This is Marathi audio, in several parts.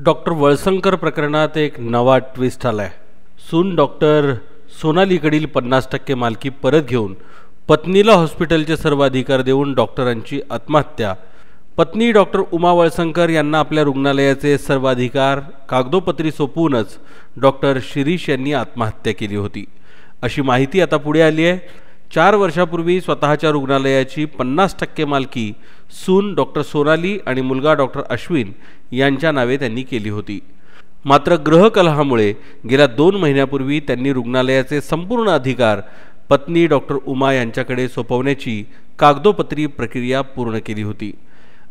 डॉक्टर वळसंकर प्रकरणात एक नवा ट्विस्ट आलाय। सून डॉक्टर सोनालीकडील 50% मालकी परत घेऊन पत्नीला हॉस्पिटलचे सर्व अधिकार देऊन डॉक्टरांची आत्महत्या। पत्नी डॉक्टर उमा वळसंकर यांना आपल्या रुग्णालयाचे सर्व अधिकार कागदोपत्री सोपवूनच डॉक्टर शिरीष यांनी आत्महत्या केली होती, अशी माहिती आता पुढे आली आहे। 4 वर्षापूर्वी स्वतःच्या रुग्णालयाची 50% मालकी सून डॉक्टर सोनाली आणि मुलगा डॉक्टर अश्विन यांच्या नावे त्यांनी केली होती। मात्र ग्रहकलहामुळे गेल्या 2 महिन्यापूर्वी त्यांनी रुग्णालयाचे संपूर्ण अधिकार पत्नी डॉक्टर उमा यांच्याकडे सोपवण्याची कागदोपत्री प्रक्रिया पूर्ण केली होती,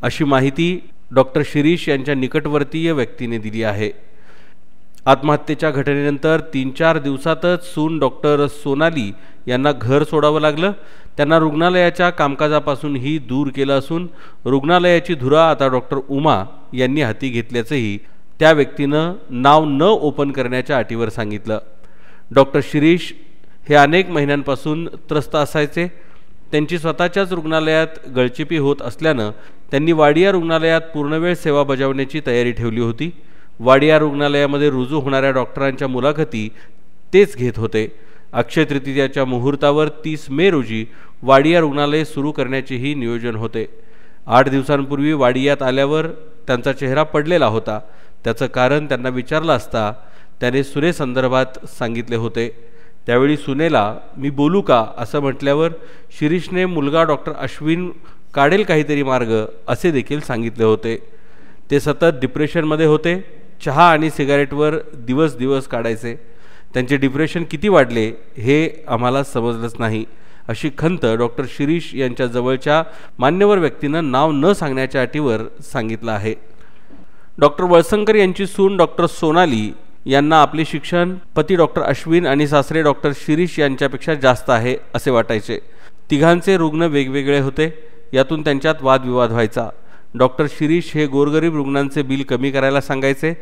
अशी माहिती डॉक्टर शिरीष यांच्या निकटवर्तीय व्यक्तीने दिली आहे। आत्महत्येच्या घटनेनंतर 3-4 दिवसातच सून डॉक्टर सोनाली यांना घर सोडावं लागलं। त्यांना रुग्णालयाच्या कामकाजापासूनही दूर केलं असून रुग्णालयाची धुरा आता डॉक्टर उमा यांनी हाती घेतल्याचंही त्या व्यक्तीनं नाव न ओपन करण्याच्या अटीवर सांगितलं। डॉक्टर शिरीष हे अनेक महिन्यांपासून त्रस्त असायचे। त्यांची स्वतःच्याच रुग्णालयात गळचिपी होत असल्यानं त्यांनी वाडिया रुग्णालयात पूर्णवेळ सेवा बजावण्याची तयारी ठेवली होती। वाडिया रुग्णालयामध्ये रुजू होणाऱ्या डॉक्टरांच्या मुलाखती तेच घेत होते। अक्षय तृतीयाच्या मुहूर्तावर 30 मे रोजी वाडिया रुग्णालय सुरू करण्याचेही नियोजन होते। 8 दिवसांपूर्वी वाडियात आल्यावर त्यांचा चेहरा पडलेला होता। त्याचं कारण त्यांना विचारलं असता त्याने सुनेसंदर्भात सांगितले होते। त्यावेळी सुनेला मी बोलू का असं म्हटल्यावर शिरीषने मुलगा डॉक्टर अश्विन काढेल काहीतरी मार्ग असे देखील सांगितले होते। ते सतत डिप्रेशनमध्ये होते, चहा आणि सिगारेटवर दिवस काढायचे। त्यांचे डिप्रेशन किती वाढले हे आम्हाला समजलंच नाही, अशी खंत डॉक्टर शिरीष यांच्या जवळच्या मान्यवर व्यक्तीनं नाव न सांगण्याच्या अटीवर सांगितलं आहे। डॉक्टर वळसंकर यांची सून डॉक्टर सोनाली यांना आपले शिक्षण पती डॉक्टर अश्विन आणि सासरे डॉक्टर शिरीष यांच्यापेक्षा जास्त आहे असे वाटायचे। तिघांचे रुग्ण वेगवेगळे होते, यातून त्यांच्यात वादविवाद व्हायचा। डॉक्टर शिरीष हे गोरगरीब रुग्णांचे बिल कमी करायला सांगायचे,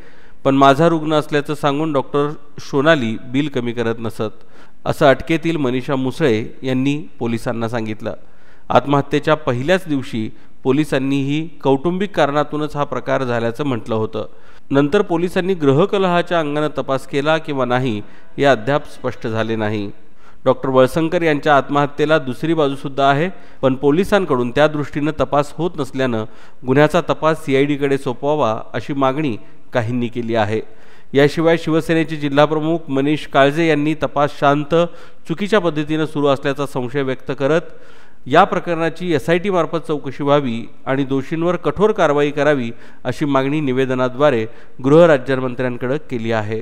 पण माझा रुग्ण असल्याचं सांगून डॉक्टर सोनाली बिल कमी करत नसत, असं अटकेतील मनीषा मुसळे यांनी पोलिसांना सांगितलं। आत्महत्येच्या पहिल्याच दिवशी पोलिसांनीही कौटुंबिक कारणातूनच हा प्रकार झाल्याचं म्हटलं होतं। नंतर पोलिसांनी ग्रहकलहाच्या अंगाने तपास केला किंवा नाही हे अद्याप स्पष्ट झाले नाही। डॉक्टर वळसंकर यांच्या आत्महत्येला दुसरी बाजूसुद्धा आहे, पण पोलिसांकडून त्या दृष्टीनं तपास होत नसल्यानं गुन्ह्याचा तपास CIDकडे सोपवावा अशी मागणी काहींनी केली आहे। याशिवाय शिवसेनेचे जिल्हाप्रमुख मनीष काळजे यांनी तपास शांत चुकीच्या पद्धतीनं सुरू असल्याचा संशय व्यक्त करत या प्रकरणाची SIT मार्फत चौकशी व्हावी आणि दोषींवर कठोर कारवाई करावी अशी मागणी निवेदनाद्वारे गृह राज्यमंत्र्यांकडे केली आहे।